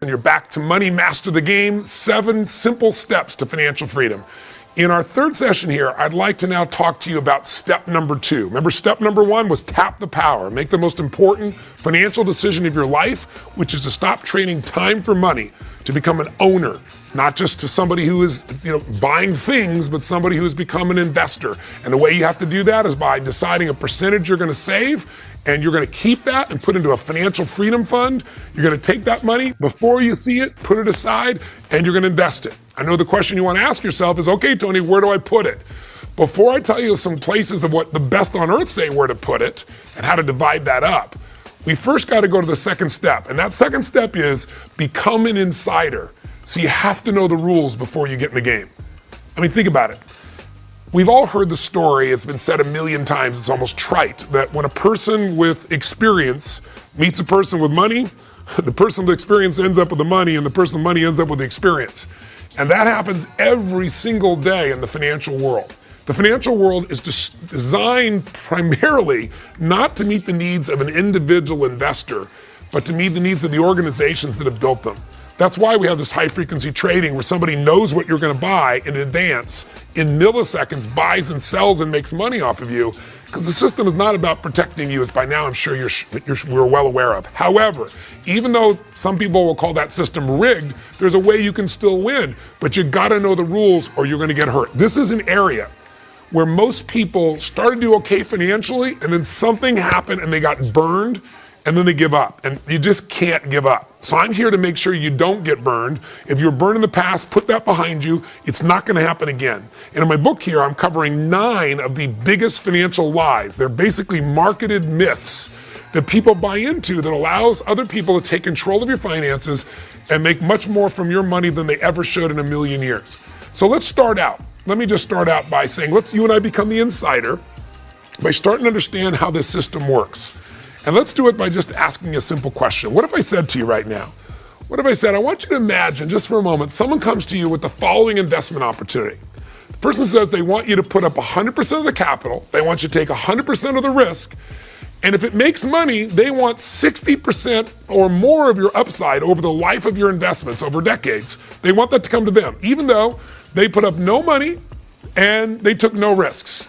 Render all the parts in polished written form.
and you're back to Money Master the Game, 7 simple steps to financial freedom. In our third session here, I'd like to now talk to you about step number 2. Remember, step number 1 was tap the power, make the most important financial decision of your life, which is to stop trading time for money, to become an owner, not just to somebody who is, buying things, but somebody who has become an investor. And the way you have to do that is by deciding a percentage you're going to save, and you're going to keep that and put into a financial freedom fund. You're going to take that money before you see it, put it aside, and you're going to invest it. I know the question you want to ask yourself is, okay, Tony, where do I put it? Before I tell you some places of what the best on earth say where to put it and how to divide that up, we first got to go to the second step. And that second step is become an insider. So you have to know the rules before you get in the game. I mean, think about it. We've all heard the story, it's been said a million times, it's almost trite, that when a person with experience meets a person with money, the person with experience ends up with the money and the person with money ends up with the experience. And that happens every single day in the financial world. The financial world is designed primarily not to meet the needs of an individual investor, but to meet the needs of the organizations that have built them. That's why we have this high frequency trading where somebody knows what you're going to buy in advance, in milliseconds, buys and sells and makes money off of you, because the system is not about protecting you, as by now I'm sure we're well aware of. However, even though some people will call that system rigged, there's a way you can still win, but you got to know the rules or you're going to get hurt. This is an area where most people started to do okay financially, and then something happened and they got burned, and then they give up, and you just can't give up. So I'm here to make sure you don't get burned. If you were burned in the past, put that behind you. It's not gonna happen again. And in my book here, I'm covering 9 of the biggest financial lies. They're basically marketed myths that people buy into that allows other people to take control of your finances and make much more from your money than they ever should in a million years. So let's start out. Let me just start out by saying, you and I become the insider by starting to understand how this system works. And let's do it by just asking a simple question. What if I said to you right now, what if I said, I want you to imagine just for a moment, someone comes to you with the following investment opportunity. The person says they want you to put up 100% of the capital, they want you to take 100% of the risk, and if it makes money, they want 60% or more of your upside over the life of your investments over decades. They want that to come to them, even though they put up no money and they took no risks.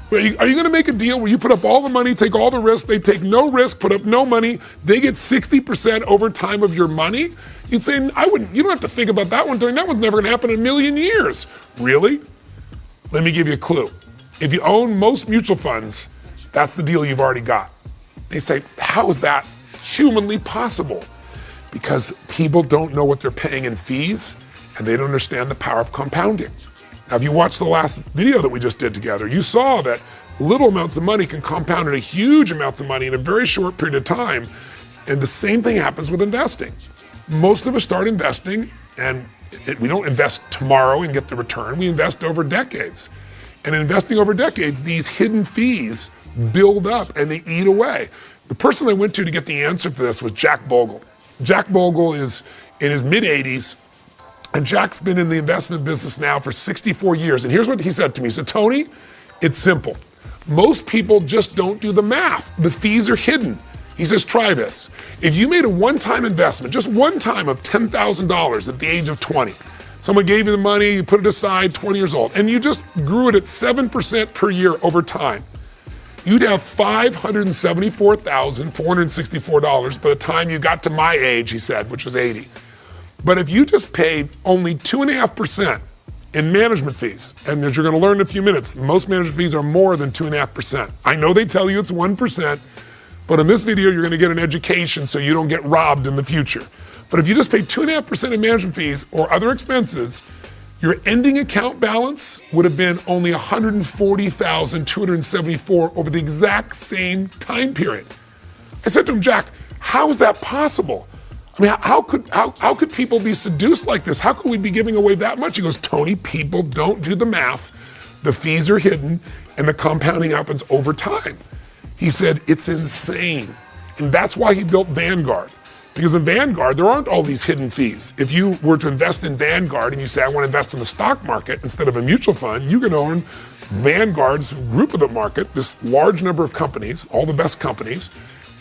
Are you going to make a deal where you put up all the money, take all the risk, they take no risk, put up no money, they get 60% over time of your money? You'd say, you don't have to think about that one, Tony. That one's never going to happen in a million years. Really? Let me give you a clue. If you own most mutual funds, that's the deal you've already got. They say, how is that humanly possible? Because people don't know what they're paying in fees, and they don't understand the power of compounding. Now, if you watched the last video that we just did together, you saw that little amounts of money can compound into huge amounts of money in a very short period of time. And the same thing happens with investing. Most of us start investing, and we don't invest tomorrow and get the return. We invest over decades. And in investing over decades, these hidden fees build up and they eat away. The person I went to get the answer for this was Jack Bogle. Jack Bogle is in his mid-80s. And Jack's been in the investment business now for 64 years. And here's what he said to me. He said, Tony, it's simple. Most people just don't do the math. The fees are hidden. He says, try this. If you made a one-time investment, just one time of $10,000 at the age of 20, someone gave you the money, you put it aside, 20 years old, and you just grew it at 7% per year over time, you'd have $574,464 by the time you got to my age, he said, which was 80. But if you just paid only 2.5% in management fees, and as you're going to learn in a few minutes, most management fees are more than 2.5%. I know they tell you it's 1%, but in this video, you're going to get an education so you don't get robbed in the future. But if you just pay 2.5% in management fees or other expenses, your ending account balance would have been only $140,274 over the exact same time period. I said to him, Jack, how is that possible? I mean, how could people be seduced like this? How could we be giving away that much? He goes, Tony, people don't do the math. The fees are hidden and the compounding happens over time. He said, it's insane. And that's why he built Vanguard. Because in Vanguard, there aren't all these hidden fees. If you were to invest in Vanguard and you say, I want to invest in the stock market instead of a mutual fund, you can own Vanguard's group of the market, this large number of companies, all the best companies,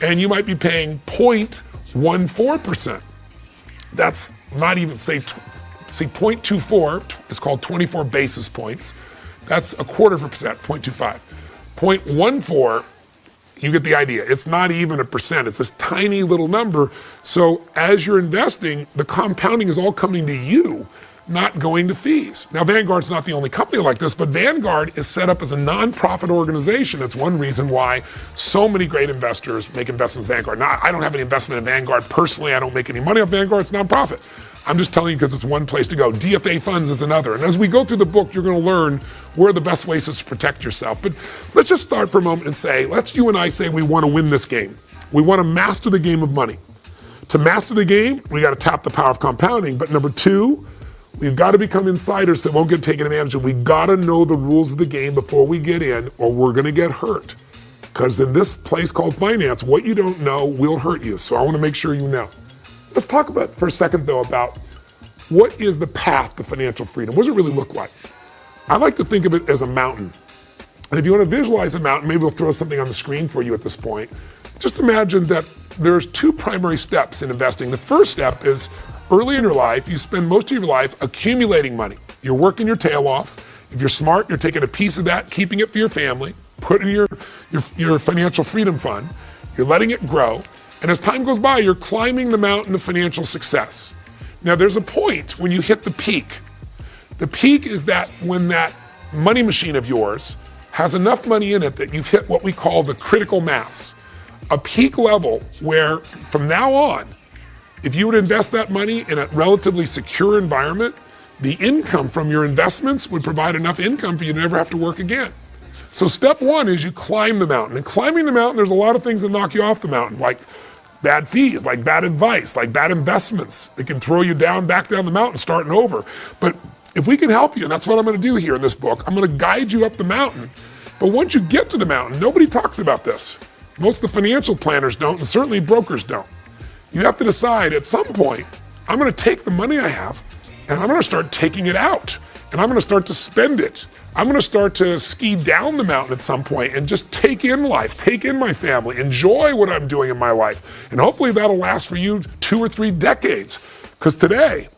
and you might be paying 0.14%. That's not even, say 0.24 is called 24 basis points. That's a quarter of a percent, 0.25. 0.14, you get the idea. It's not even a percent. It's this tiny little number. So as you're investing, the compounding is all coming to you, not going to fees. Now, Vanguard's not the only company like this, but Vanguard is set up as a nonprofit organization. It's one reason why so many great investors make investments in Vanguard. Now, I don't have any investment in Vanguard personally. I don't make any money off Vanguard. It's nonprofit. I'm just telling you because it's one place to go. DFA funds is another. And as we go through the book, you're going to learn where the best ways is to protect yourself. But let's just start for a moment and say, let's you and I say we want to win this game. We want to master the game of money. To master the game, we got to tap the power of compounding. But number two, we've got to become insiders that won't get taken advantage of. We've got to know the rules of the game before we get in, or we're going to get hurt. Because in this place called finance, what you don't know will hurt you. So I want to make sure you know. Let's talk about for a second, though, about what is the path to financial freedom? What does it really look like? I like to think of it as a mountain. And if you want to visualize a mountain, maybe we'll throw something on the screen for you at this point. Just imagine that there's two primary steps in investing. The first step is early in your life, you spend most of your life accumulating money. You're working your tail off. If you're smart, you're taking a piece of that, keeping it for your family, putting your financial freedom fund. You're letting it grow. And as time goes by, you're climbing the mountain of financial success. Now, there's a point when you hit the peak. The peak is that when that money machine of yours has enough money in it that you've hit what we call the critical mass, a peak level where from now on, if you would invest that money in a relatively secure environment, the income from your investments would provide enough income for you to never have to work again. So step one is you climb the mountain. And climbing the mountain, there's a lot of things that knock you off the mountain, like bad fees, like bad advice, like bad investments. It can throw you back down the mountain, starting over. But if we can help you, and that's what I'm going to do here in this book, I'm going to guide you up the mountain. But once you get to the mountain, nobody talks about this. Most of the financial planners don't, and certainly brokers don't. You have to decide at some point, I'm going to take the money I have, and I'm going to start taking it out, and I'm going to start to spend it. I'm going to start to ski down the mountain at some point and just take in life, take in my family, enjoy what I'm doing in my life. And hopefully that'll last for you 2 or 3 decades. Because today,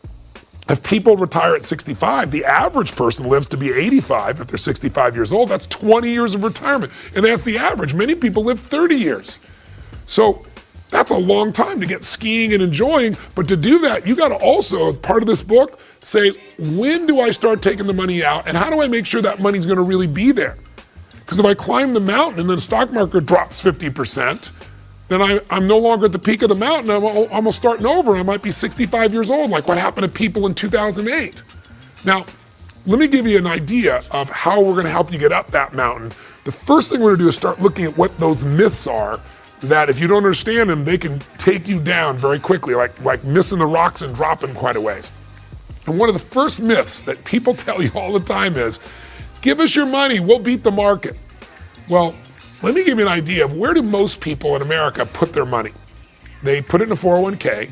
if people retire at 65, the average person lives to be 85 if they're 65 years old. That's 20 years of retirement. And that's the average. Many people live 30 years. So that's a long time to get skiing and enjoying. But to do that, you got to also, as part of this book, say, when do I start taking the money out, and how do I make sure that money's going to really be there? Because if I climb the mountain and then the stock market drops 50%, then I'm no longer at the peak of the mountain. I'm almost starting over. I might be 65 years old, like what happened to people in 2008. Now, let me give you an idea of how we're going to help you get up that mountain. The first thing we're going to do is start looking at what those myths are, that if you don't understand them, they can take you down very quickly, like missing the rocks and dropping quite a ways. And one of the first myths that people tell you all the time is, give us your money, we'll beat the market. Well, let me give you an idea of where do most people in America put their money. They put it in a 401k,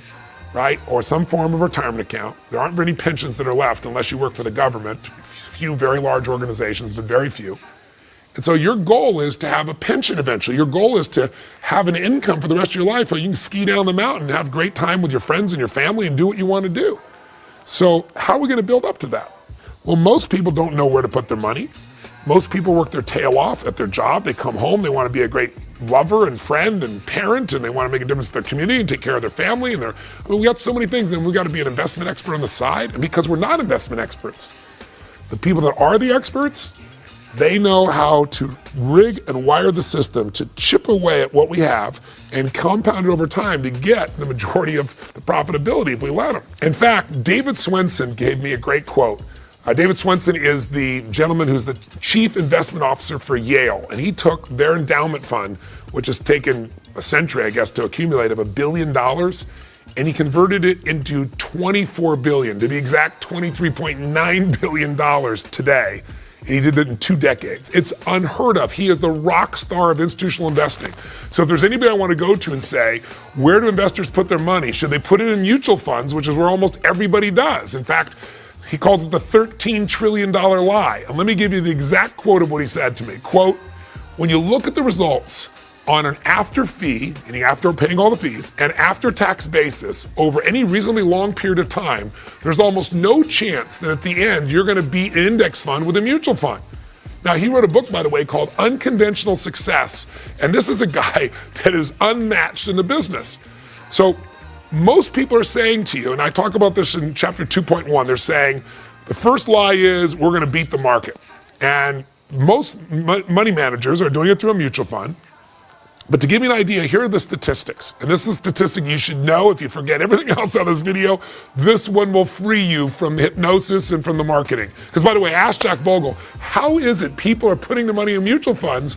right, or some form of retirement account. There aren't many pensions that are left unless you work for the government. Few very large organizations, but very few. And so your goal is to have a pension eventually. Your goal is to have an income for the rest of your life so you can ski down the mountain and have a great time with your friends and your family and do what you want to do. So how are we going to build up to that? Well, most people don't know where to put their money. Most people work their tail off at their job. They come home, they want to be a great lover and friend and parent, and they want to make a difference in their community and take care of their family. And we got so many things, and we got to be an investment expert on the side. And because we're not investment experts, the people that are the experts, they know how to rig and wire the system to chip away at what we have and compound it over time to get the majority of the profitability if we let them. In fact, David Swensen gave me a great quote. David Swensen is the gentleman who's the chief investment officer for Yale, and he took their endowment fund, which has taken a century, I guess, to accumulate of $1 billion, and he converted it into $24 billion, to be exact, $23.9 billion today. And he did it in 2 decades. It's unheard of. He is the rock star of institutional investing. So if there's anybody I want to go to and say, where do investors put their money? Should they put it in mutual funds, which is where almost everybody does? In fact, he calls it the $13 trillion lie. And let me give you the exact quote of what he said to me. Quote, when you look at the results on an after fee, meaning after paying all the fees, and after tax basis over any reasonably long period of time, there's almost no chance that at the end you're going to beat an index fund with a mutual fund. Now, he wrote a book, by the way, called Unconventional Success, and this is a guy that is unmatched in the business. So most people are saying to you, and I talk about this in chapter 2.1, they're saying the first lie is we're going to beat the market. And most money managers are doing it through a mutual fund. But to give you an idea, here are the statistics. And this is a statistic you should know. If you forget everything else on this video, this one will free you from hypnosis and from the marketing. Because by the way, ask Jack Bogle, how is it people are putting the money in mutual funds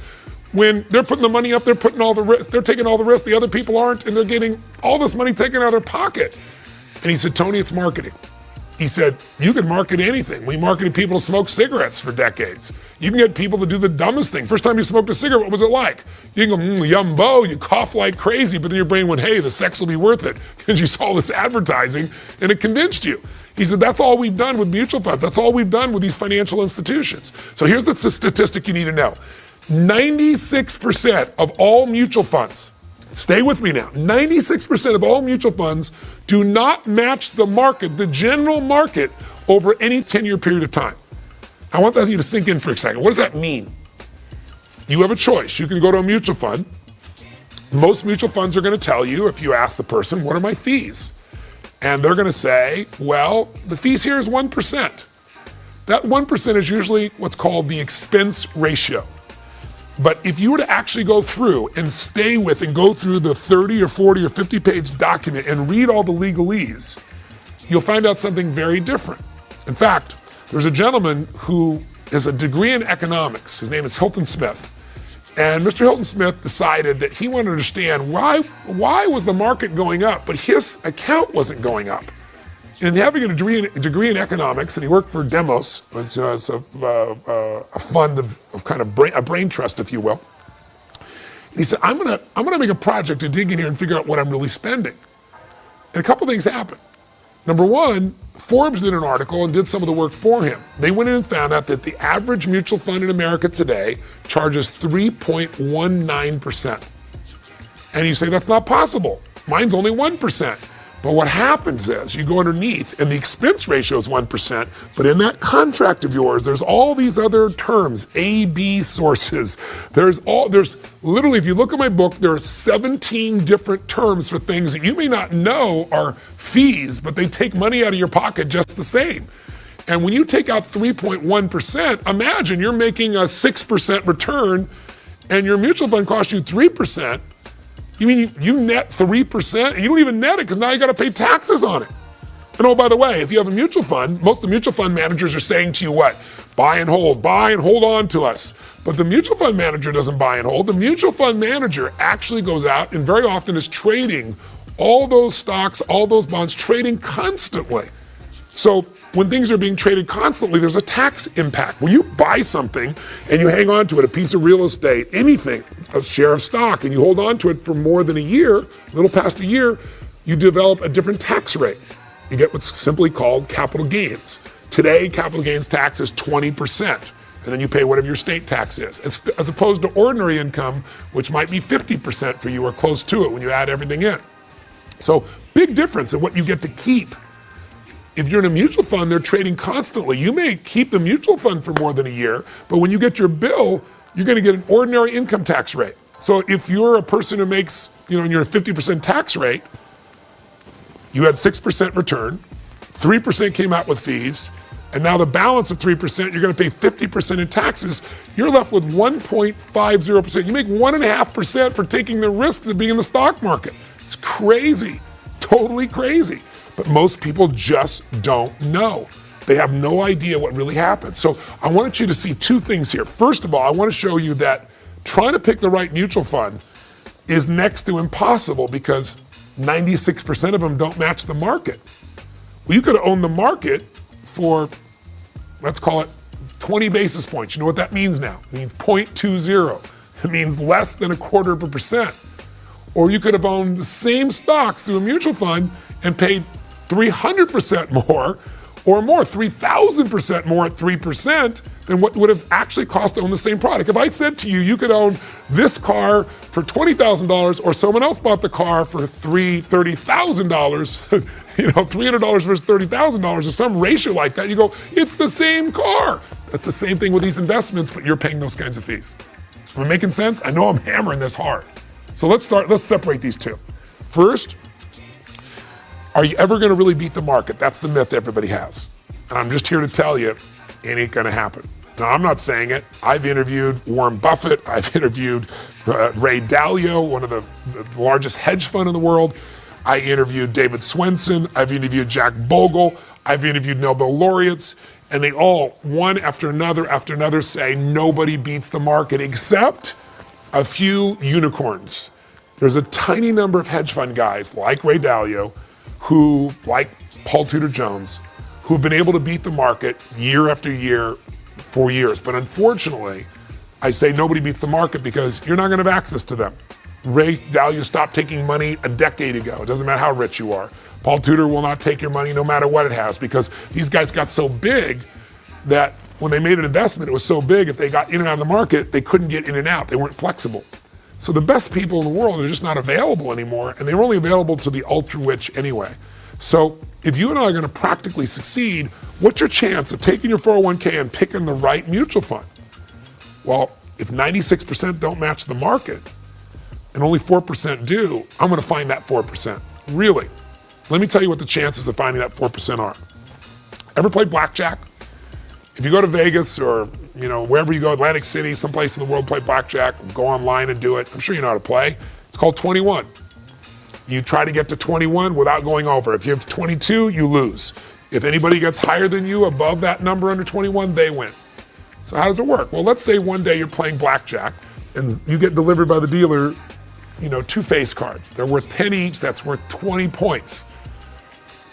when they're putting the money up, they're putting all the risk, they're taking all the risk, the other people aren't, and they're getting all this money taken out of their pocket? And he said, Tony, it's marketing. He said, you can market anything. We marketed people to smoke cigarettes for decades. You can get people to do the dumbest thing. First time you smoked a cigarette, what was it like? You can go, yumbo, you cough like crazy, but then your brain went, hey, the sex will be worth it, because you saw this advertising and it convinced you. He said, that's all we've done with mutual funds. That's all we've done with these financial institutions. So here's the statistic you need to know. 96% of all mutual funds, stay with me now, 96% of all mutual funds do not match the market, the general market, over any 10-year period of time. I want you to sink in for a second. What does that mean? You have a choice. You can go to a mutual fund. Most mutual funds are going to tell you, if you ask the person, what are my fees? And they're going to say, well, the fees here is 1%. That 1% is usually what's called the expense ratio. But if you were to actually go through and stay with and go through the 30 or 40 or 50-page document and read all the legalese, you'll find out something very different. In fact, there's a gentleman who has a degree in economics. His name is Hilton Smith. And Mr. Hilton Smith decided that he wanted to understand why was the market going up, but his account wasn't going up. And having a degree in economics, and he worked for Demos, which is a fund of kind of a brain trust, if you will. And he said, I'm gonna make a project to dig in here and figure out what I'm really spending. And a couple things happened. Number one, Forbes did an article and did some of the work for him. They went in and found out that the average mutual fund in America today charges 3.19%. And you say, that's not possible. Mine's only 1%. But what happens is you go underneath and the expense ratio is 1%, but in that contract of yours, there's all these other terms, A, B sources. There's literally, if you look at my book, there are 17 different terms for things that you may not know are fees, but they take money out of your pocket just the same. And when you take out 3.1%, imagine you're making a 6% return and your mutual fund costs you 3%. You mean you net 3%, and you don't even net it because now you got to pay taxes on it. And oh, by the way, if you have a mutual fund, most of the mutual fund managers are saying to you what? Buy and hold on to us. But the mutual fund manager doesn't buy and hold. The mutual fund manager actually goes out and very often is trading all those stocks, all those bonds, trading constantly. So when things are being traded constantly, there's a tax impact. When you buy something and you hang on to it, a piece of real estate, anything, a share of stock, and you hold on to it for more than a year, a little past a year, you develop a different tax rate. You get what's simply called capital gains. Today, capital gains tax is 20%, and then you pay whatever your state tax is, as opposed to ordinary income, which might be 50% for you or close to it when you add everything in. So big difference in what you get to keep. If you're in a mutual fund, they're trading constantly. You may keep the mutual fund for more than a year, but when you get your bill, you're going to get an ordinary income tax rate. So if you're a person who makes, and you're a 50% tax rate, you had 6% return, 3% came out with fees, and now the balance of 3%, you're going to pay 50% in taxes. You're left with 1.50%. You make 1.5% for taking the risks of being in the stock market. It's crazy, totally crazy. But most people just don't know. They have no idea what really happens. So I want you to see two things here. First of all, I want to show you that trying to pick the right mutual fund is next to impossible because 96% of them don't match the market. Well, you could have owned the market for, let's call it 20 basis points. You know what that means now? It means 0.20. It means less than 0.25%. Or you could have owned the same stocks through a mutual fund and paid 300% more or more, 3,000% more at 3%, than what would have actually cost to own the same product. If I said to you, you could own this car for $20,000 or someone else bought the car for $30,000, $300 versus $30,000 or some ratio like that, you go, it's the same car. That's the same thing with these investments, but you're paying those kinds of fees. Am I making sense? I know I'm hammering this hard. So let's separate these two. First, are you ever gonna really beat the market? That's the myth everybody has. And I'm just here to tell you, it ain't gonna happen. Now, I'm not saying it. I've interviewed Warren Buffett. I've interviewed Ray Dalio, one of the largest hedge fund in the world. I interviewed David Swensen. I've interviewed Jack Bogle. I've interviewed Nobel laureates. And they all, one after another, say nobody beats the market except a few unicorns. There's a tiny number of hedge fund guys like Ray Dalio, who, like Paul Tudor Jones, who've been able to beat the market year after year for years. But unfortunately, I say nobody beats the market because you're not gonna have access to them. Ray Dalio stopped taking money a decade ago. It doesn't matter how rich you are. Paul Tudor will not take your money no matter what it has, because these guys got so big that when they made an investment, it was so big, if they got in and out of the market, they couldn't get in and out. They weren't flexible. So the best people in the world are just not available anymore, and they were only available to the ultra-rich anyway. So if you and I are gonna practically succeed, what's your chance of taking your 401k and picking the right mutual fund? Well, if 96% don't match the market, and only 4% do, I'm gonna find that 4%. Really. Let me tell you what the chances of finding that 4% are. Ever play blackjack? If you go to Vegas or wherever you go, Atlantic City, someplace in the world, play blackjack, go online and do it. I'm sure you know how to play. It's called 21. You try to get to 21 without going over. If you have 22, you lose. If anybody gets higher than you, above that number under 21, they win. So how does it work? Well, let's say one day you're playing blackjack and you get delivered by the dealer, 2 face cards. They're worth 10 each, that's worth 20 points.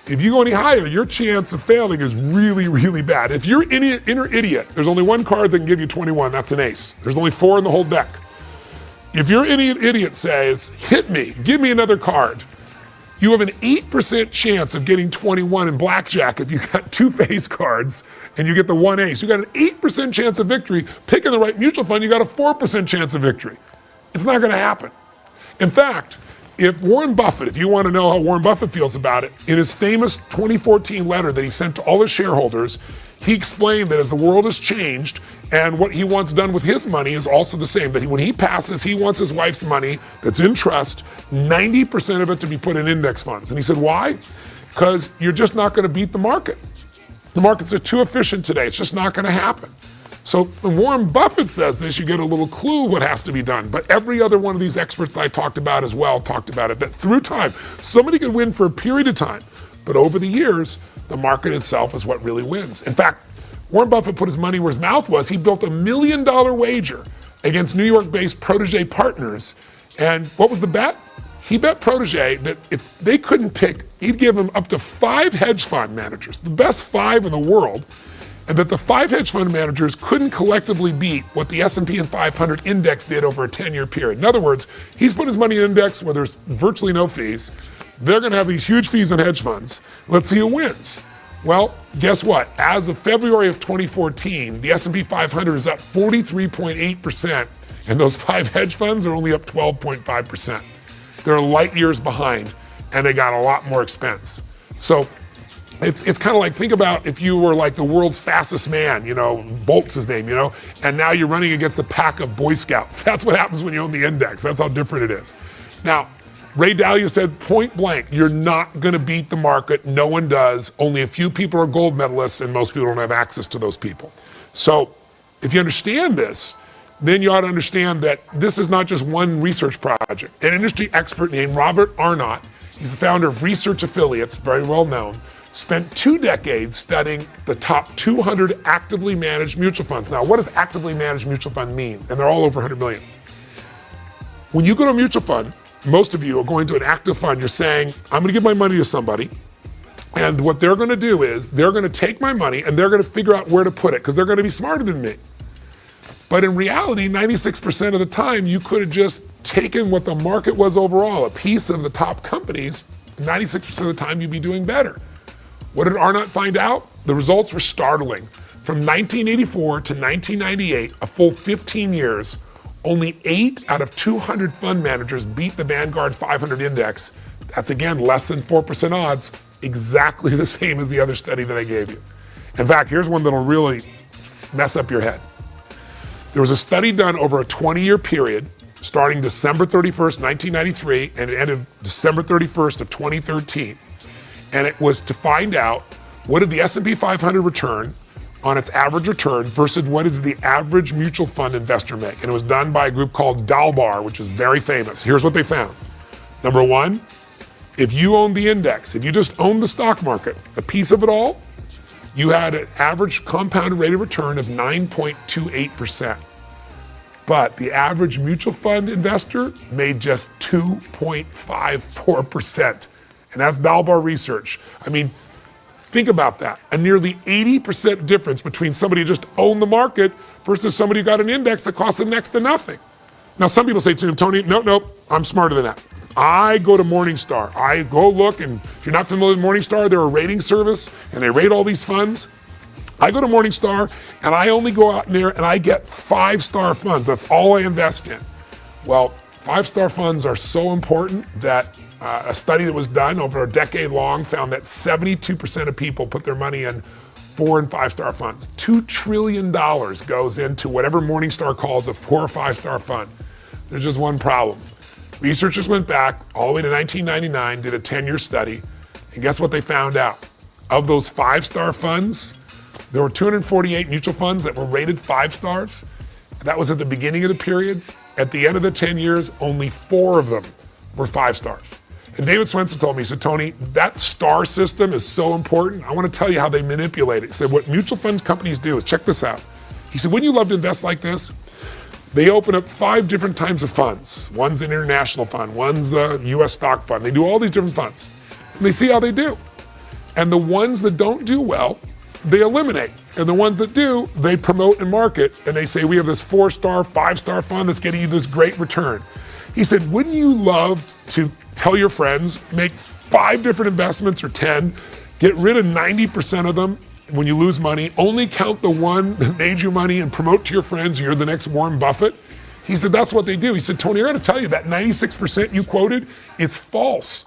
If you go any higher, your chance of failing is really, really bad. If you're inner idiot, there's only one card that can give you 21, that's an ace. There's only 4 in the whole deck. If your idiot says, hit me, give me another card, you have an 8% chance of getting 21 in blackjack if you got 2 face cards and you get the 1 ace. You got an 8% chance of victory. Picking the right mutual fund, you got a 4% chance of victory. It's not gonna happen. In fact, if Warren Buffett, if you want to know how Warren Buffett feels about it, in his famous 2014 letter that he sent to all his shareholders, he explained that as the world has changed and what he wants done with his money is also the same, that when he passes, he wants his wife's money that's in trust, 90% of it to be put in index funds. And he said, why? Because you're just not going to beat the market. The markets are too efficient today. It's just not going to happen. So when Warren Buffett says this, you get a little clue what has to be done. But every other one of these experts that I talked about as well talked about it, that through time, somebody can win for a period of time, but over the years, the market itself is what really wins. In fact, Warren Buffett put his money where his mouth was. He built $1 million wager against New York-based Protégé Partners. And what was the bet? He bet Protégé that if they couldn't pick, he'd give them up to 5 hedge fund managers, the best 5 in the world, and that the 5 hedge fund managers couldn't collectively beat what the S&P and 500 index did over a 10-year period. In other words, he's put his money in an index where there's virtually no fees. They're gonna have these huge fees on hedge funds. Let's see who wins. Well, guess what? As of February of 2014, the S&P 500 is up 43.8%, and those 5 hedge funds are only up 12.5%. They're light years behind, and they got a lot more expense. So it's kind of like, think about if you were like the world's fastest man, Bolt's his name, and now you're running against a pack of Boy Scouts. That's what happens when you own the index. That's how different it is. Now, Ray Dalio said point blank, you're not gonna beat the market. No one does. Only a few people are gold medalists, and most people don't have access to those people. So if you understand this, then you ought to understand that this is not just one research project. An industry expert named Robert Arnott, he's the founder of Research Affiliates, very well known, spent 2 decades studying the top 200 actively managed mutual funds. Now, what does actively managed mutual fund mean? And they're all over 100 million. When you go to a mutual fund, most of you are going to an active fund, you're saying, I'm gonna give my money to somebody, and what they're gonna do is, they're gonna take my money and they're gonna figure out where to put it, because they're gonna be smarter than me. But in reality, 96% of the time, you could have just taken what the market was overall, a piece of the top companies, 96% of the time you'd be doing better. What did Arnott find out? The results were startling. From 1984 to 1998, a full 15 years, only 8 out of 200 fund managers beat the Vanguard 500 index. That's again less than 4% odds, exactly the same as the other study that I gave you. In fact, here's one that'll really mess up your head. There was a study done over a 20-year period, starting December 31st, 1993, and it ended December 31st of 2013. And it was to find out what did the S&P 500 return on its average return versus what did the average mutual fund investor make. And it was done by a group called Dalbar, which is very famous. Here's what they found. Number one, if you own the index, if you just own the stock market, a piece of it all, you had an average compounded rate of return of 9.28%. But the average mutual fund investor made just 2.54%. And that's Dalbar research. I mean, think about that. A nearly 80% difference between somebody who just owned the market versus somebody who got an index that cost them next to nothing. Now, some people say to him, Tony, no, I'm smarter than that. I go to Morningstar. I go look, and if you're not familiar with Morningstar, they're a rating service, and they rate all these funds. I go to Morningstar, and I only go out in there, and I get 5-star funds. That's all I invest in. Well, 5-star funds are so important that a study that was done over a decade long found that 72% of people put their money in 4- and 5-star funds. $2 trillion goes into whatever Morningstar calls a 4- or 5-star fund. There's just one problem. Researchers went back all the way to 1999, did a 10-year study, and guess what they found out? Of those 5-star funds, there were 248 mutual funds that were rated 5 stars. That was at the beginning of the period. At the end of the 10 years, only 4 of them were 5 stars. And David Swenson told me, he said, Tony, that star system is so important. I want to tell you how they manipulate it. He said, what mutual fund companies do is, check this out. He said, wouldn't you love to invest like this? They open up 5 different types of funds. One's an international fund, one's a US stock fund. They do all these different funds. And they see how they do. And the ones that don't do well, they eliminate. And the ones that do, they promote and market. And they say, we have this 4-star, 5-star fund that's getting you this great return. He said, wouldn't you love to tell your friends, make 5 different investments or 10, get rid of 90% of them when you lose money, only count the one that made you money and promote to your friends you're the next Warren Buffett? He said, that's what they do. He said, Tony, I gotta tell you, that 96% you quoted, it's false.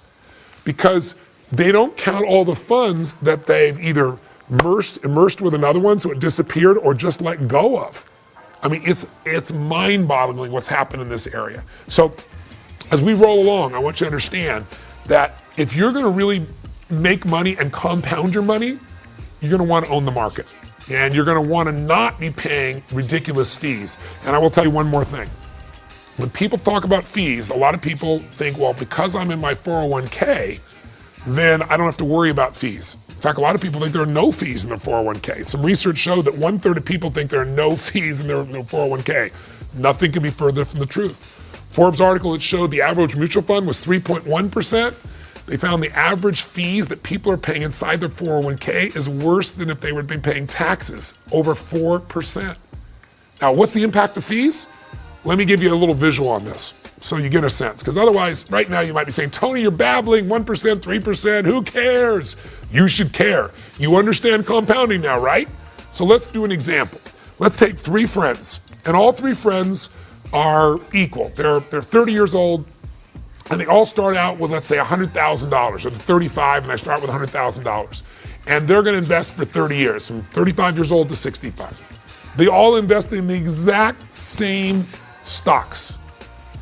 Because they don't count all the funds that they've either immersed with another one so it disappeared or just let go of. I mean, it's mind-boggling what's happened in this area. So as we roll along, I want you to understand that if you're gonna really make money and compound your money, you're gonna wanna own the market. And you're gonna wanna not be paying ridiculous fees. And I will tell you one more thing. When people talk about fees, a lot of people think, well, because I'm in my 401k, then I don't have to worry about fees. In fact, a lot of people think there are no fees in their 401k. Some research showed that 1/3 of people think there are no fees in their 401k. Nothing could be further from the truth. Forbes article that showed the average mutual fund was 3.1%. They found the average fees that people are paying inside their 401k is worse than if they would be paying taxes, over 4%. Now, what's the impact of fees? Let me give you a little visual on this so you get a sense. Because otherwise, right now you might be saying, Tony, you're babbling, 1%, 3%, who cares? You should care. You understand compounding now, right? So let's do an example. Let's take 3 friends, and all 3 friends are equal. They're 30 years old, and they all start out with, let's say, $100,000, or they're 35, and I start with $100,000. And they're gonna invest for 30 years, from 35 years old to 65. They all invest in the exact same stocks.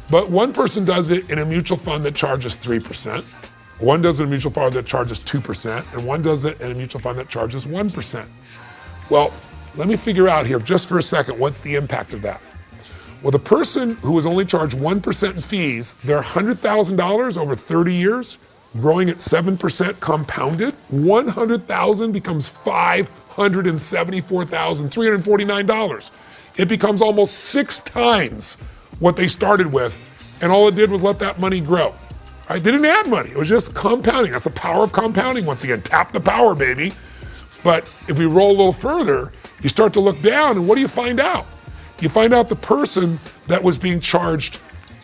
But one person does it in a mutual fund that charges 3%, one does it in a mutual fund that charges 2%, and one does it in a mutual fund that charges 1%. Well, let me figure out here just for a second, what's the impact of that? Well, the person who was only charged 1% in fees, their $100,000 over 30 years, growing at 7% compounded, $100,000 becomes $574,349. It becomes almost 6 times what they started with, and all it did was let that money grow. Right? They didn't add money, it was just compounding. That's the power of compounding. Once again, tap the power, baby. But if we roll a little further, you start to look down, and what do you find out? You find out the person that was being charged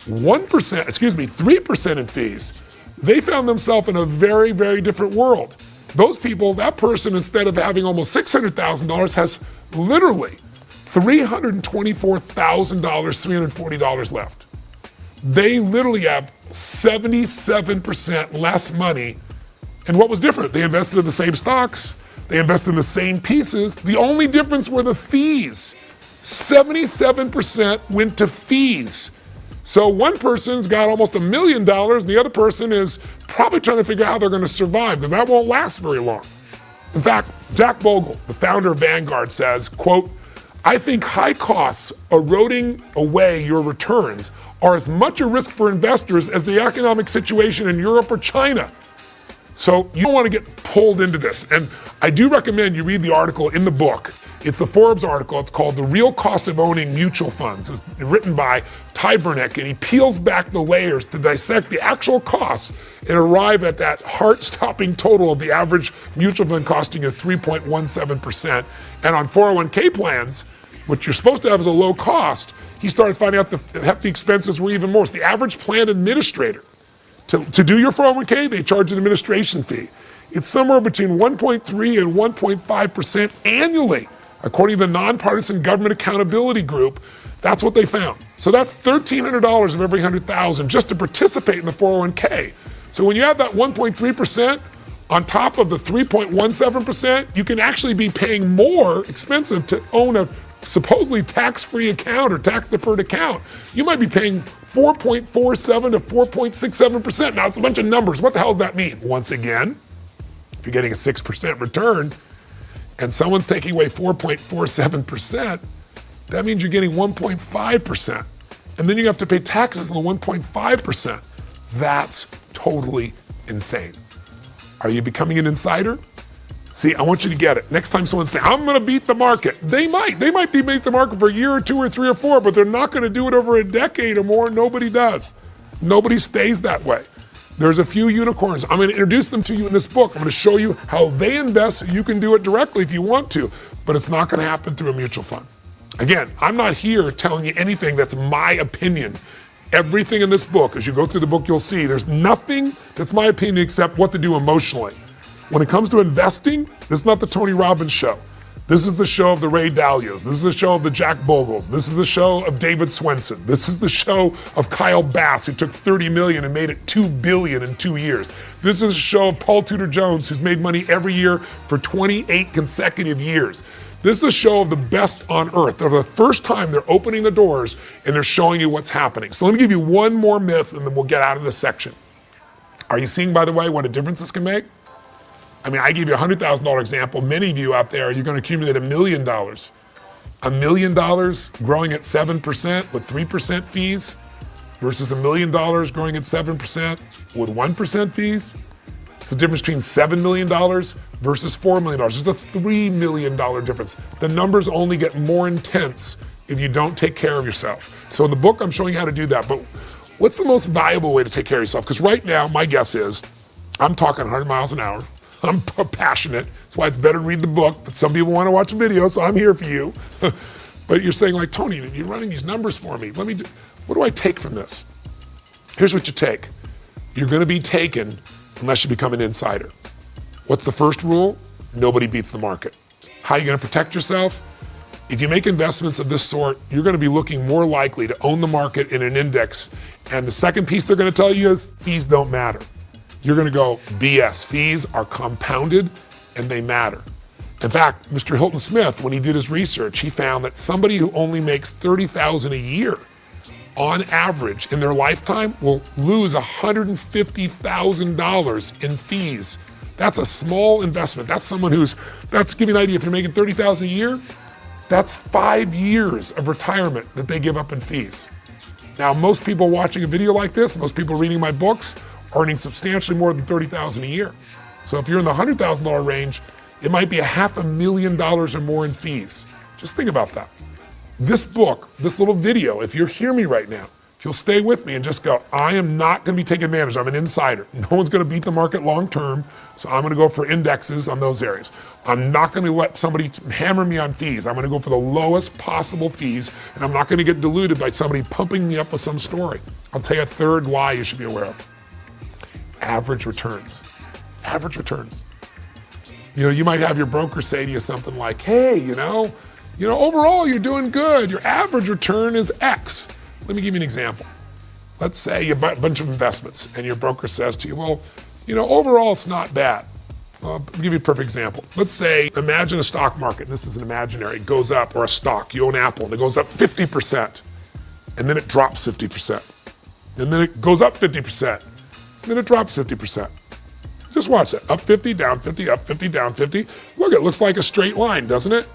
3% in fees, they found themselves in a very, very different world. Those people, that person, instead of having almost $600,000, has literally $324,000, $340 left. They literally have 77% less money. And what was different? They invested in the same stocks. They invested in the same pieces. The only difference were the fees. 77% went to fees. So one person's got almost $1 million, and the other person is probably trying to figure out how they're going to survive, because that won't last very long. In fact, Jack Bogle, the founder of Vanguard, says, quote, "I think high costs eroding away your returns are as much a risk for investors as the economic situation in Europe or China." So you don't want to get pulled into this. And I do recommend you read the article in the book. It's the Forbes article. It's called The Real Cost of Owning Mutual Funds. It's written by Ty Burnick, and he peels back the layers to dissect the actual costs and arrive at that heart-stopping total of the average mutual fund costing you 3.17%. And on 401k plans, which you're supposed to have as a low cost, he started finding out the hefty expenses were even more. So the average plan administrator, to do your 401k, they charge an administration fee. It's somewhere between 1.3 and 1.5% annually, according to the Nonpartisan Government Accountability Group. That's what they found. So that's $1,300 of every 100,000 just to participate in the 401k. So when you have that 1.3% on top of the 3.17%, you can actually be paying more expensive to own a supposedly tax-free account or tax-deferred account. You might be paying 4.47 to 4.67%. Now, it's a bunch of numbers. What the hell does that mean? Once again, if you're getting a 6% return and someone's taking away 4.47%, that means you're getting 1.5%. And then you have to pay taxes on the 1.5%. That's totally insane. Are you becoming an insider? See, I want you to get it. Next time someone says, "I'm going to beat the market," they might beat the market for a year or two or three or four, but they're not going to do it over a decade or more. Nobody does. Nobody stays that way. There's a few unicorns. I'm going to introduce them to you in this book. I'm going to show you how they invest so you can do it directly if you want to, but it's not going to happen through a mutual fund. Again, I'm not here telling you anything that's my opinion. Everything in this book, as you go through the book, you'll see there's nothing that's my opinion except what to do emotionally. When it comes to investing, this is not the Tony Robbins show. This is the show of the Ray Dalios. This is the show of the Jack Bogles. This is the show of David Swenson. This is the show of Kyle Bass, who took $30 million and made it $2 billion in 2 years. This is the show of Paul Tudor Jones, who's made money every year for 28 consecutive years. This is the show of the best on earth. For the first time, they're opening the doors and they're showing you what's happening. So let me give you one more myth and then we'll get out of this section. Are you seeing, by the way, what a difference this can make? I mean, I gave you a $100,000 example. Many of you out there, you're going to accumulate $1 million. $1 million growing at 7% with 3% fees versus $1 million growing at 7% with 1% fees. It's the difference between $7 million versus $4 million. It's a $3 million difference. The numbers only get more intense if you don't take care of yourself. So in the book, I'm showing you how to do that. But what's the most valuable way to take care of yourself? Because right now, my guess is I'm talking 100 miles an hour. I'm passionate. That's why it's better to read the book. But some people want to watch a video, so I'm here for you. But you're saying, like, "Tony, you're running these numbers for me. What do I take from this?" Here's what you take. You're going to be taken unless you become an insider. What's the first rule? Nobody beats the market. How are you going to protect yourself? If you make investments of this sort, you're going to be looking more likely to own the market in an index. And the second piece they're going to tell you is fees don't matter. You're going to go, BS. Fees are compounded and they matter. In fact, Mr. Hilton Smith, when he did his research, he found that somebody who only makes $30,000 a year on average in their lifetime will lose $150,000 in fees. That's a small investment. That's someone that's give you an idea. If you're making $30,000 a year, that's 5 years of retirement that they give up in fees. Now, most people watching a video like this, most people reading my books, earning substantially more than $30,000 a year. So if you're in the $100,000 range, it might be $500,000 or more in fees. Just think about that. This book, this little video, if you hear me right now, if you'll stay with me and just go, I am not going to be taking advantage. I'm an insider. No one's going to beat the market long term, so I'm going to go for indexes on those areas. I'm not going to let somebody hammer me on fees. I'm going to go for the lowest possible fees, and I'm not going to get diluted by somebody pumping me up with some story. I'll tell you a third lie you should be aware of. Average returns. Average returns. You know, you might have your broker say to you something like, "Hey, Overall you're doing good. Your average return is X. Let me give you an example. Let's say you buy a bunch of investments and your broker says to you, well, overall it's not bad. I'll give you a perfect example. Let's say, imagine a stock market, and this is an imaginary, it goes up, or a stock, you own Apple, and it goes up 50%, and then it drops 50%. And then it goes up 50%, and then it drops 50%. Just watch that, up 50, down 50, up 50, down 50. Look, it looks like a straight line, doesn't it?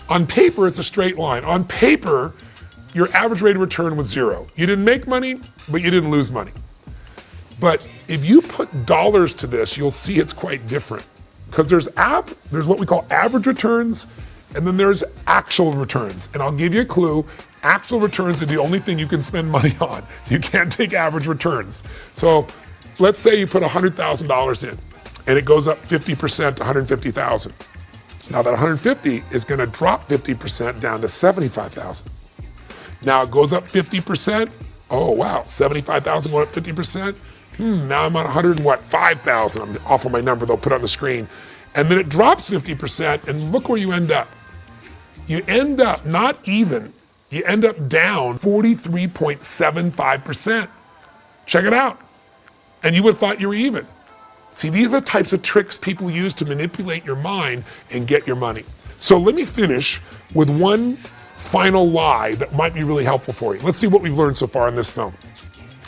On paper, it's a straight line. On paper, your average rate of return was 0. You didn't make money, but you didn't lose money. But if you put dollars to this, you'll see it's quite different. Because there's what we call average returns, and then there's actual returns. And I'll give you a clue, actual returns are the only thing you can spend money on. You can't take average returns. So let's say you put $100,000 in, and it goes up 50% to $150,000. Now that 150 is gonna drop 50% down to 75,000. Now it goes up 50%, oh wow, 75,000 going up 50%. Now I'm on 5,000. I'm off of my number, they'll put on the screen. And then it drops 50%, and look where you end up. You end up not even, you end up down 43.75%. Check it out. And you would have thought you were even. See, these are the types of tricks people use to manipulate your mind and get your money. So let me finish with one final lie that might be really helpful for you. Let's see what we've learned so far in this film.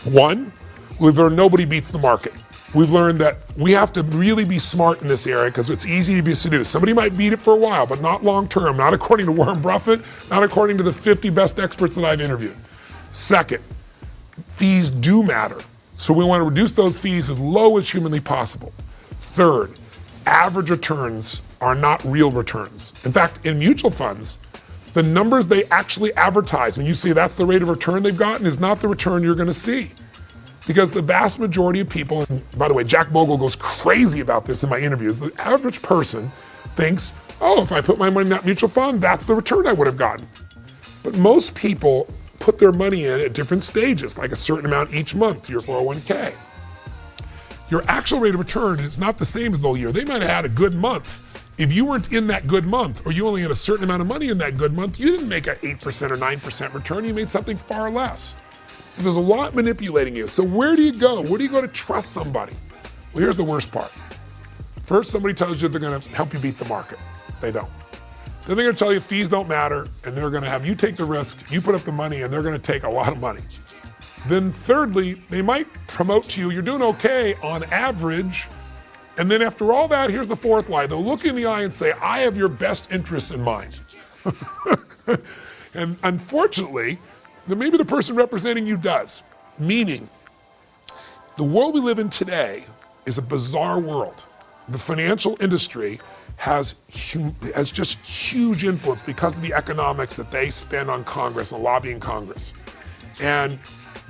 One, we've learned nobody beats the market. We've learned that we have to really be smart in this area because it's easy to be seduced. Somebody might beat it for a while, but not long term, not according to Warren Buffett, not according to the 50 best experts that I've interviewed. Second, fees do matter. So we want to reduce those fees as low as humanly possible. Third, average returns are not real returns. In fact, in mutual funds, the numbers they actually advertise, when you see that's the rate of return they've gotten, is not the return you're going to see. Because the vast majority of people, and by the way, Jack Bogle goes crazy about this in my interviews, the average person thinks, oh, if I put my money in that mutual fund, that's the return I would have gotten. But most people put their money in at different stages, like a certain amount each month to your 401k. Your actual rate of return is not the same as the whole year. They might have had a good month. If you weren't in that good month, or you only had a certain amount of money in that good month, you didn't make an 8% or 9% return, you made something far less. So there's a lot manipulating you. So where do you go? Where do you go to trust somebody? Well, here's the worst part. First, somebody tells you they're gonna help you beat the market. They don't. Then they're gonna tell you fees don't matter, and they're gonna have you take the risk, you put up the money, and they're gonna take a lot of money. Then thirdly, they might promote to you, you're doing okay on average, and then after all that, here's the fourth lie. They'll look in the eye and say, I have your best interests in mind. And unfortunately, then maybe the person representing you does. Meaning, the world we live in today is a bizarre world. The financial industry has just huge influence because of the economics that they spend on Congress and lobbying Congress. And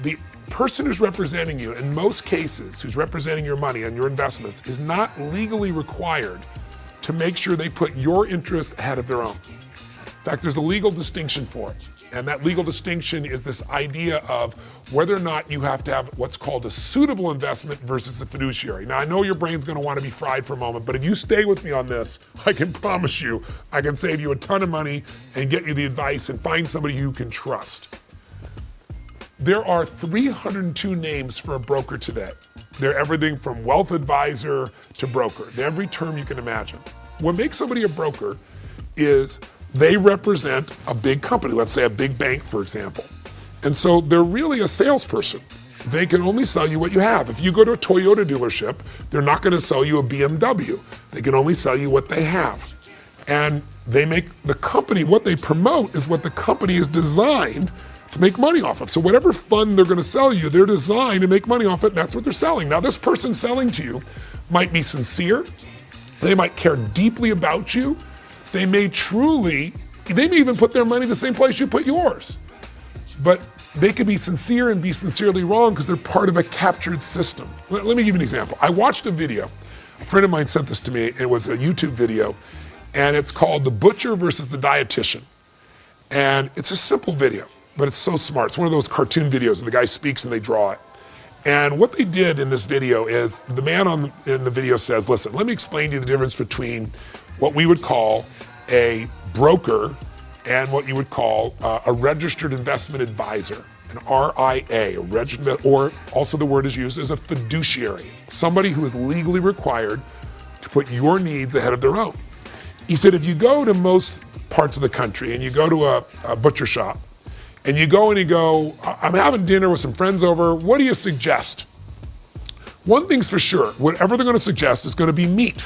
the person who's representing you, in most cases, who's representing your money and your investments, is not legally required to make sure they put your interest ahead of their own. In fact, there's a legal distinction for it. And that legal distinction is this idea of whether or not you have to have what's called a suitable investment versus a fiduciary. Now, I know your brain's gonna wanna be fried for a moment, but if you stay with me on this, I can promise you, I can save you a ton of money and get you the advice and find somebody you can trust. There are 302 names for a broker today. They're everything from wealth advisor to broker. They're every term you can imagine. What makes somebody a broker is they represent a big company, let's say a big bank, for example. And so they're really a salesperson. They can only sell you what you have. If you go to a Toyota dealership, they're not gonna sell you a BMW. They can only sell you what they have. And they make the company, what they promote is what the company is designed to make money off of. So whatever fund they're gonna sell you, they're designed to make money off it, and that's what they're selling. Now this person selling to you might be sincere, they might care deeply about you, they may even put their money the same place you put yours. But they could be sincere and be sincerely wrong because they're part of a captured system. Let me give you an example. I watched a video. A friend of mine sent this to me. It was a YouTube video, and it's called The Butcher versus the Dietitian. And it's a simple video, but it's so smart. It's one of those cartoon videos where the guy speaks and they draw it. And what they did in this video is the man in the video says, listen, let me explain to you the difference between what we would call a broker and what you would call a registered investment advisor, an RIA, or also the word is used as a fiduciary, somebody who is legally required to put your needs ahead of their own. He said, if you go to most parts of the country and you go to a butcher shop and you go and you go, I'm having dinner with some friends over, what do you suggest? One thing's for sure, whatever they're gonna suggest is gonna be meat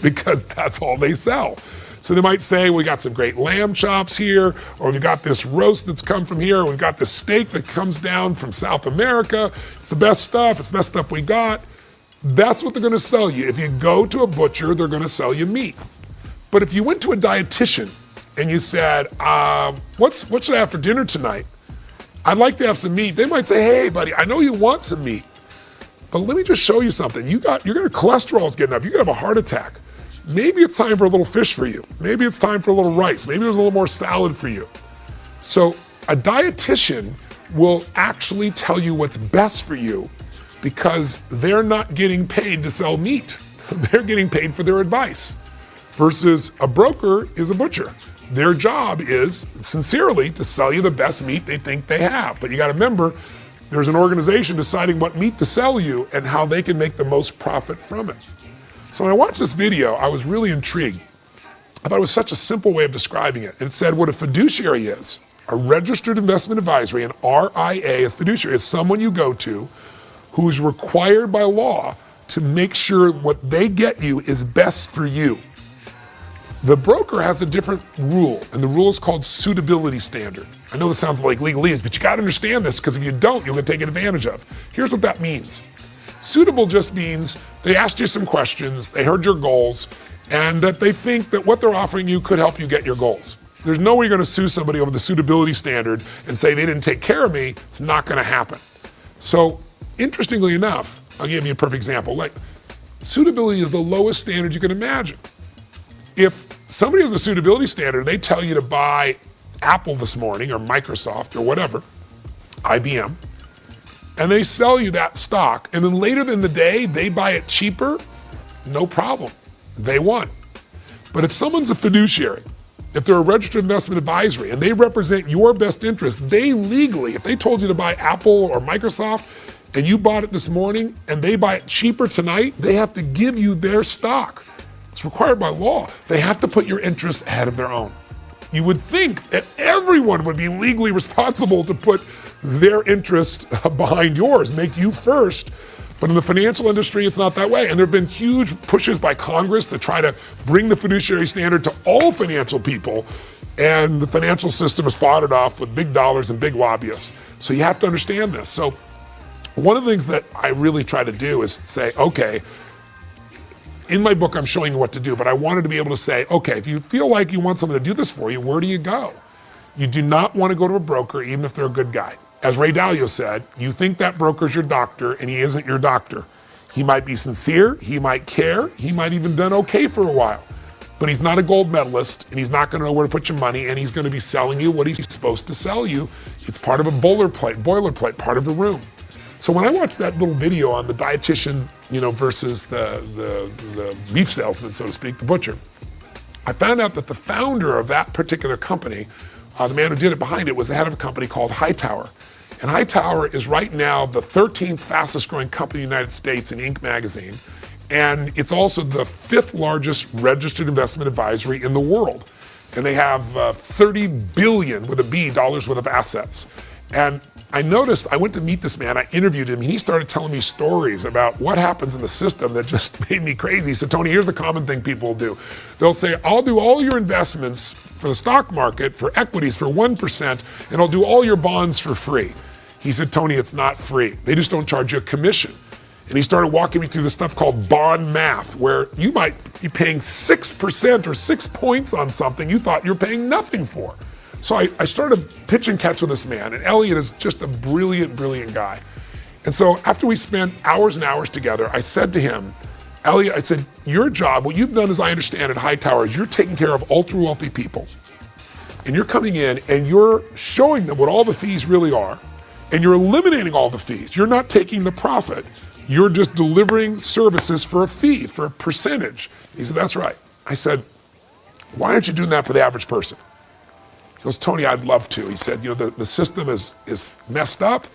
because that's all they sell. So they might say, we got some great lamb chops here, or we got this roast that's come from here, or we've got this steak that comes down from South America. It's the best stuff, it's the best stuff we got. That's what they're gonna sell you. If you go to a butcher, they're gonna sell you meat. But if you went to a dietitian and you said, what should I have for dinner tonight? I'd like to have some meat. They might say, hey buddy, I know you want some meat, but let me just show you something. Your cholesterol's getting up, you're gonna have a heart attack. Maybe it's time for a little fish for you. Maybe it's time for a little rice. Maybe there's a little more salad for you. So a dietitian will actually tell you what's best for you because they're not getting paid to sell meat. They're getting paid for their advice. Versus a broker is a butcher. Their job is, sincerely, to sell you the best meat they think they have. But you gotta remember, there's an organization deciding what meat to sell you and how they can make the most profit from it. So when I watched this video, I was really intrigued. I thought it was such a simple way of describing it. And it said what a fiduciary is. A registered investment advisory, an RIA, a fiduciary, is someone you go to who is required by law to make sure what they get you is best for you. The broker has a different rule, and the rule is called suitability standard. I know this sounds like legalese, but you gotta understand this, because if you don't, you'll get taken advantage of. Here's what that means. Suitable just means they asked you some questions, they heard your goals, and that they think that what they're offering you could help you get your goals. There's no way you're gonna sue somebody over the suitability standard and say they didn't take care of me. It's not gonna happen. So, interestingly enough, I'll give you a perfect example. Like, suitability is the lowest standard you can imagine. If somebody has a suitability standard, they tell you to buy Apple this morning, or Microsoft, or whatever, IBM, and they sell you that stock, and then later in the day, they buy it cheaper, no problem. They won. But if someone's a fiduciary, if they're a registered investment advisory, and they represent your best interest, they legally, if they told you to buy Apple or Microsoft, and you bought it this morning, and they buy it cheaper tonight, they have to give you their stock. It's required by law. They have to put your interests ahead of their own. You would think that everyone would be legally responsible to put their interest behind yours, make you first. But in the financial industry, it's not that way. And there have been huge pushes by Congress to try to bring the fiduciary standard to all financial people. And the financial system has fought it off with big dollars and big lobbyists. So you have to understand this. So one of the things that I really try to do is say, okay, in my book, I'm showing you what to do, but I wanted to be able to say, okay, if you feel like you want someone to do this for you, where do you go? You do not want to go to a broker, even if they're a good guy. As Ray Dalio said, you think that broker's your doctor, and he isn't your doctor. He might be sincere, he might care, he might even done okay for a while, but he's not a gold medalist, and he's not going to know where to put your money, and he's going to be selling you what he's supposed to sell you. It's part of a boilerplate, part of a room. So when I watched that little video on the dietitian, versus the beef salesman, so to speak, the butcher, I found out that the founder of that particular company, the man who did it behind it, was the head of a company called Hightower. And Hightower is right now the 13th fastest growing company in the United States in Inc. magazine. And it's also the 5th largest registered investment advisory in the world. And they have 30 billion, with a B, dollars worth of assets. And I noticed, I went to meet this man, I interviewed him, and he started telling me stories about what happens in the system that just made me crazy. He said, Tony, here's the common thing people will do. They'll say, I'll do all your investments for the stock market, for equities, for 1%, and I'll do all your bonds for free. He said, Tony, it's not free. They just don't charge you a commission. And he started walking me through this stuff called bond math, where you might be paying 6% or 6 points on something you thought you're paying nothing for. So I started pitch and catch with this man, and Elliot is just a brilliant, brilliant guy. And so after we spent hours and hours together, I said to him, Elliot, I said, your job, what you've done, as I understand at Hightower, is you're taking care of ultra wealthy people. And you're coming in and you're showing them what all the fees really are, and you're eliminating all the fees. You're not taking the profit. You're just delivering services for a fee, for a percentage. He said, that's right. I said, why aren't you doing that for the average person? He goes, Tony, I'd love to. He said, the system is messed up,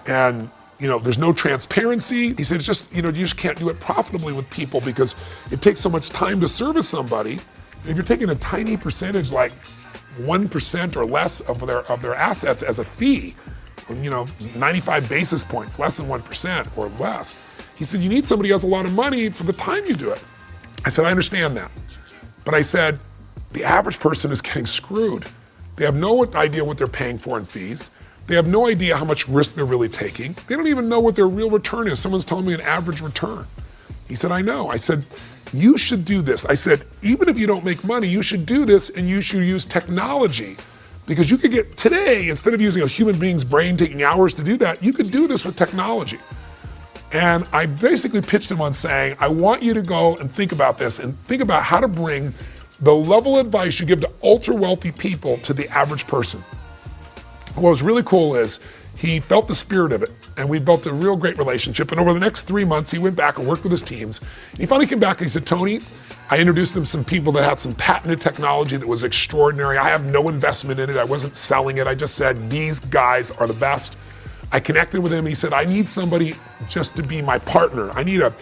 and there's no transparency. He said, it's just, you just can't do it profitably with people because it takes so much time to service somebody. And if you're taking a tiny percentage, like 1% or less of their assets as a fee, 95 basis points, less than 1% or less. He said, you need somebody who has a lot of money for the time you do it. I said, I understand that. But I said, the average person is getting screwed. They have no idea what they're paying for in fees. They have no idea how much risk they're really taking. They don't even know what their real return is. Someone's telling me an average return. He said, I know. I said, you should do this. I said, even if you don't make money, you should do this, and you should use technology. Because you could get, today, instead of using a human being's brain taking hours to do that, you could do this with technology. And I basically pitched him on saying, I want you to go and think about this and think about how to bring the level of advice you give to ultra wealthy people to the average person. What was really cool is he felt the spirit of it, and we built a real great relationship. And over the next 3 months, he went back and worked with his teams. And he finally came back and he said, Tony, I introduced him to some people that had some patented technology that was extraordinary. I have no investment in it. I wasn't selling it. I just said, these guys are the best. I connected with him. He said, I need somebody just to be my partner. I need a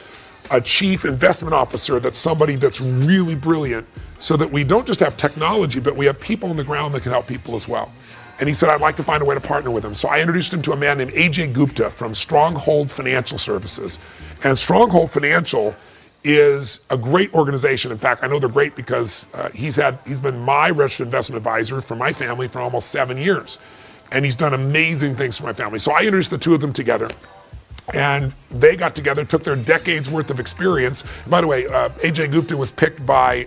chief investment officer that's somebody that's really brilliant so that we don't just have technology, but we have people on the ground that can help people as well. And he said, I'd like to find a way to partner with him. So I introduced him to a man named AJ Gupta from Stronghold Financial Services. And Stronghold Financial is a great organization. In fact, I know they're great because he's been my registered investment advisor for my family for almost 7 years. And he's done amazing things for my family. So I introduced the two of them together. And they got together, took their decades worth of experience. And by the way, AJ Gupta was picked by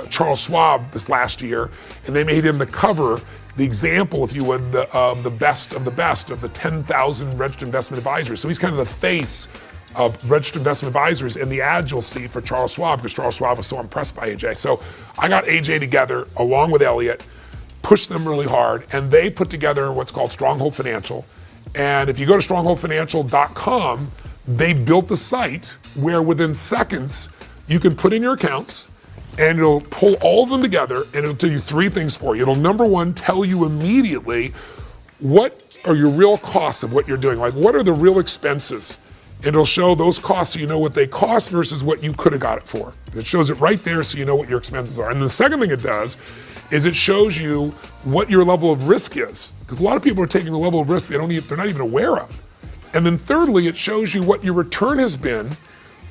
Charles Schwab this last year, and they made him the example, if you would, of the best of the 10,000 registered investment advisors. So he's kind of the face of registered investment advisors in the ads you'll see for Charles Schwab, because Charles Schwab was so impressed by AJ. So I got AJ together along with Elliot, pushed them really hard, and they put together what's called Stronghold Financial. And if you go to strongholdfinancial.com, they built a site where within seconds you can put in your accounts, and it'll pull all of them together, and it'll tell you three things for you. It'll, number one, tell you immediately what are your real costs of what you're doing. Like, what are the real expenses? And it'll show those costs so you know what they cost versus what you could have got it for. It shows it right there so you know what your expenses are. And the second thing it does is it shows you what your level of risk is. Because a lot of people are taking a level of risk they're not even aware of. And then thirdly, it shows you what your return has been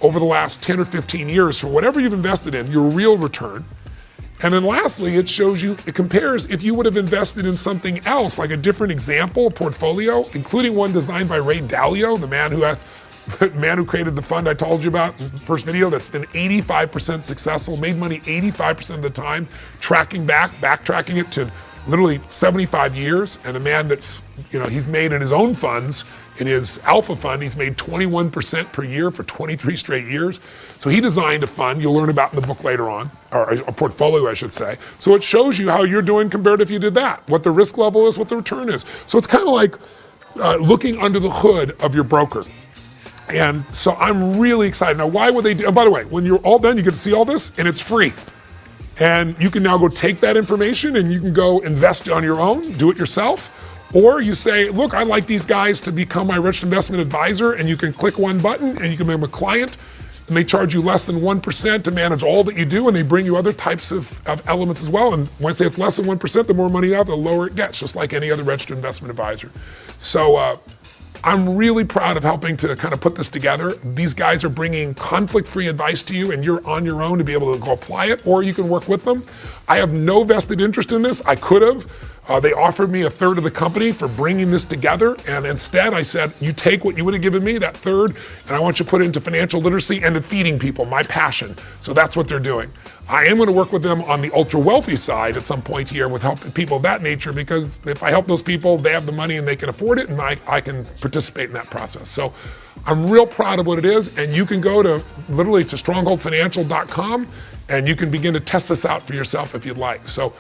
over the last 10 or 15 years for whatever you've invested in, your real return. And then lastly, it compares if you would have invested in something else, like a different example, a portfolio, including one designed by Ray Dalio, the man who created the fund I told you about in the first video that's been 85% successful, made money 85% of the time, backtracking it to literally 75 years. And a man that's, he's made in his own funds, in his alpha fund, he's made 21% per year for 23 straight years. So he designed a fund you'll learn about in the book later on, or a portfolio, I should say. So it shows you how you're doing compared to if you did that, what the risk level is, what the return is. So it's kind of like looking under the hood of your broker. And so I'm really excited. Now, why would they do, and by the way, when you're all done, you get to see all this, and it's free. And you can now go take that information and you can go invest it on your own, do it yourself. Or you say, look, I'd like these guys to become my registered investment advisor, and you can click one button and you can become a client, and they charge you less than 1% to manage all that you do, and they bring you other types of elements as well. And once it's less than 1%, the more money you have, the lower it gets, just like any other registered investment advisor. So I'm really proud of helping to kind of put this together. These guys are bringing conflict-free advice to you, and you're on your own to be able to go apply it, or you can work with them. I have no vested interest in this. I could have. They offered me a third of the company for bringing this together, and instead I said, you take what you would have given me, that third, and I want you to put it into financial literacy and to feeding people, my passion. So that's what they're doing. I am going to work with them on the ultra wealthy side at some point here with helping people of that nature, because if I help those people, they have the money and they can afford it, and I can participate in that process. So I'm real proud of what it is, and you can go to literally to strongholdfinancial.com and you can begin to test this out for yourself if you'd like. So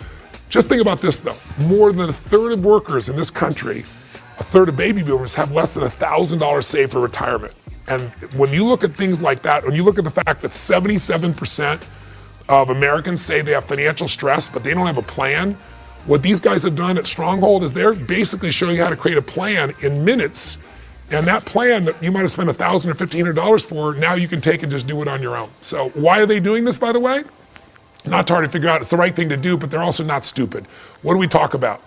just think about this though, more than a third of workers in this country, a third of baby boomers have less than $1,000 saved for retirement. And when you look at things like that, when you look at the fact that 77% of Americans say they have financial stress, but they don't have a plan, What these guys have done at Stronghold is they're basically showing you how to create a plan in minutes. And that plan that you might have spent $1,000 or $1,500 for, now you can take and just do it on your own. So why are they doing this, by the way? Not hard to figure out. It's the right thing to do, but they're also not stupid. What do we talk about?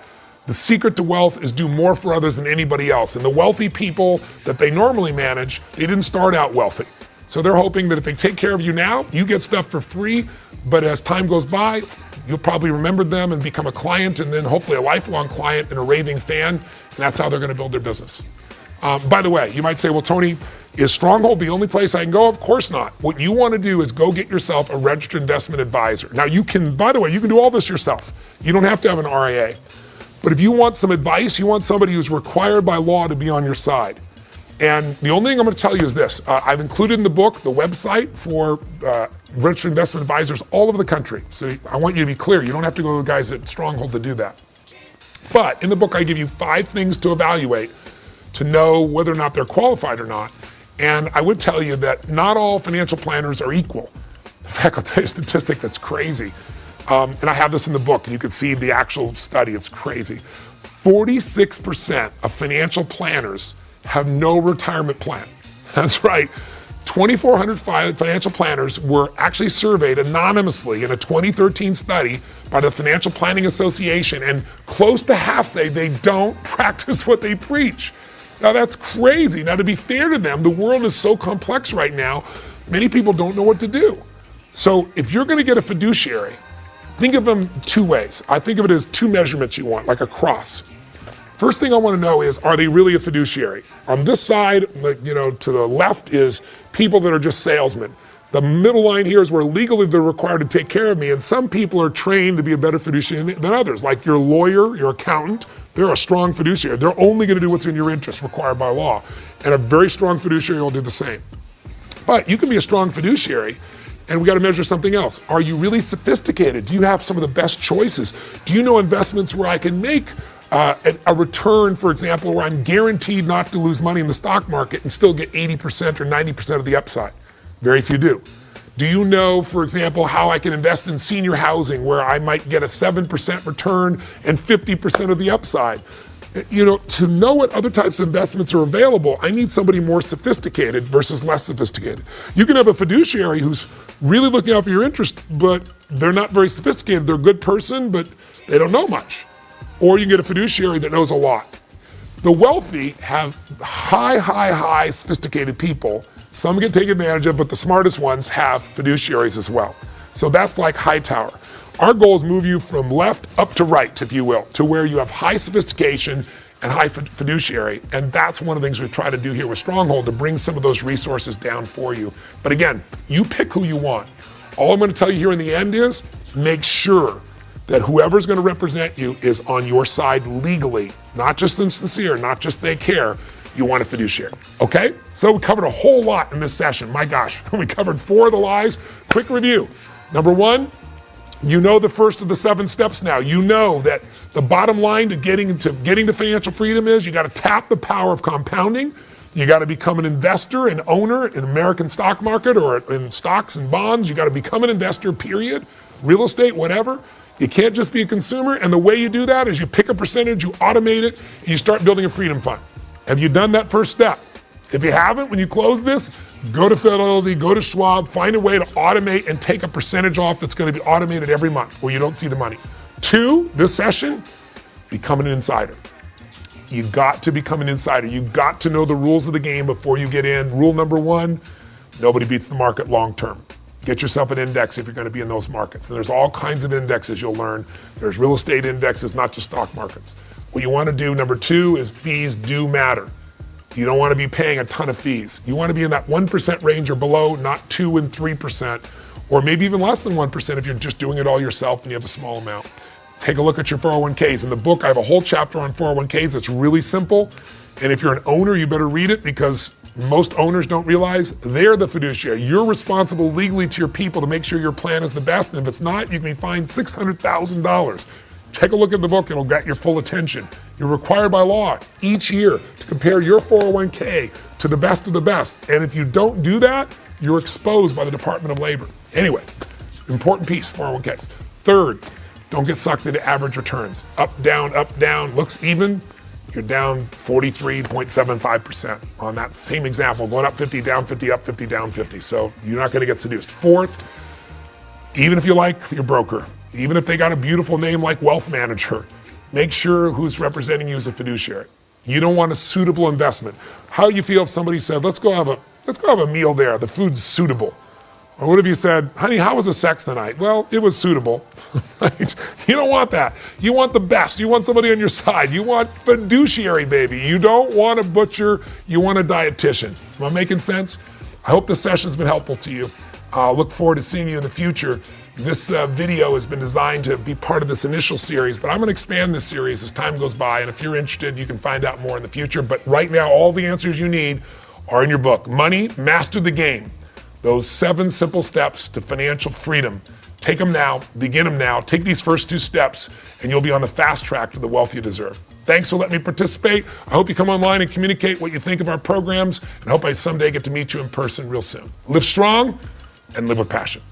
The secret to wealth is do more for others than anybody else. And the wealthy people that they normally manage, they didn't start out wealthy. So they're hoping that if they take care of you now, you get stuff for free, but as time goes by, you'll probably remember them and become a client, and then hopefully a lifelong client and a raving fan, and that's how they're gonna build their business. By the way, you might say, well, Tony, is Stronghold the only place I can go? Of course not. What you wanna do is go get yourself a registered investment advisor. Now you can, by the way, you can do all this yourself. You don't have to have an RIA. But if you want some advice, you want somebody who's required by law to be on your side. And the only thing I'm gonna tell you is this. I've included in the book the website for registered investment advisors all over the country. So I want you to be clear. You don't have to go to the guys at Stronghold to do that. But in the book, I give you 5 things to evaluate to know whether or not they're qualified or not. And I would tell you that not all financial planners are equal. In fact, I'll tell you a statistic that's crazy. And I have this in the book, and you can see the actual study. It's crazy. 46% of financial planners have no retirement plan. That's right. 2,400 financial planners were actually surveyed anonymously in a 2013 study by the Financial Planning Association, and close to half say they don't practice what they preach. Now that's crazy. Now, to be fair to them, the world is so complex right now, many people don't know what to do. So if you're gonna get a fiduciary, think of them 2 ways. I think of it as 2 measurements you want, like a cross. First thing I want to know is, are they really a fiduciary? On this side, to the left is people that are just salesmen. The middle line here is where legally they're required to take care of me, and some people are trained to be a better fiduciary than others. Like your lawyer, your accountant, they're a strong fiduciary. They're only going to do what's in your interest required by law. And a very strong fiduciary will do the same. But you can be a strong fiduciary, and we got to measure something else. Are you really sophisticated? Do you have some of the best choices? Do you know investments where I can make a return, for example, where I'm guaranteed not to lose money in the stock market and still get 80% or 90% of the upside? Very few do. Do you know, for example, how I can invest in senior housing where I might get a 7% return and 50% of the upside? To know what other types of investments are available, I need somebody more sophisticated versus less sophisticated. You can have a fiduciary who's really looking out for your interest, but they're not very sophisticated. They're a good person, but they don't know much. Or you can get a fiduciary that knows a lot. The wealthy have high sophisticated people. Some get taken advantage of, but the smartest ones have fiduciaries as well. So that's like Hightower. Our goal is move you from left up to right, if you will, to where you have high sophistication and high fiduciary. And that's one of the things we try to do here with Stronghold, to bring some of those resources down for you. But again, you pick who you want. All I'm going to tell you here in the end is make sure that whoever's going to represent you is on your side legally, not just sincere, not just they care. You want a fiduciary, okay? So we covered a whole lot in this session. My gosh, we covered 4 of the lies. Quick review. Number 1, you know the first of the 7 steps now. You know that the bottom line to getting to financial freedom is you got to tap the power of compounding. You got to become an investor and owner in American stock market or in stocks and bonds. You got to become an investor, period. Real estate, whatever. You can't just be a consumer, and the way you do that is you pick a percentage, you automate it, and you start building a freedom fund. Have you done that first step? If you haven't, when you close this, go to Fidelity, go to Schwab, find a way to automate and take a percentage off that's going to be automated every month where you don't see the money. 2, this session, become an insider. You got to become an insider. You got to know the rules of the game before you get in. Rule number 1, nobody beats the market long term. Get yourself an index if you're going to be in those markets. And there's all kinds of indexes you'll learn. There's real estate indexes, not just stock markets. What you want to do, number 2, is fees do matter. You don't want to be paying a ton of fees. You want to be in that 1% range or below, not 2 and 3%, or maybe even less than 1% if you're just doing it all yourself and you have a small amount. Take a look at your 401ks. In the book, I have a whole chapter on 401ks that's really simple. And if you're an owner, you better read it, because most owners don't realize they're the fiduciary. You're responsible legally to your people to make sure your plan is the best. And if it's not, you can be fined $600,000. Take a look at the book. It'll get your full attention. You're required by law each year to compare your 401k to the best of the best. And if you don't do that, you're exposed by the Department of Labor. Anyway, important piece, 401ks. Third, Don't get sucked into average returns. Up, down, looks even. You're down 43.75% on that same example, going up 50, down 50, up 50, down 50. So you're not gonna get seduced. Fourth, even if you like your broker, even if they got a beautiful name like Wealth Manager, make sure who's representing you is a fiduciary. You don't want a suitable investment. How do you feel if somebody said, let's go have a meal there, the food's suitable? Or what if you said, honey, how was the sex tonight? Well, it was suitable. Right? You don't want that. You want the best. You want somebody on your side. You want fiduciary, baby. You don't want a butcher. You want a dietitian. Am I making sense? I hope this session's been helpful to you. I'll look forward to seeing you in the future. This video has been designed to be part of this initial series, but I'm going to expand this series as time goes by. And if you're interested, you can find out more in the future. But right now, all the answers you need are in your book, Money, Master the Game. Those 7 simple steps to financial freedom. Take them now, begin them now, take these first 2 steps, and you'll be on the fast track to the wealth you deserve. Thanks for letting me participate. I hope you come online and communicate what you think of our programs, and I hope I someday get to meet you in person real soon. Live strong and live with passion.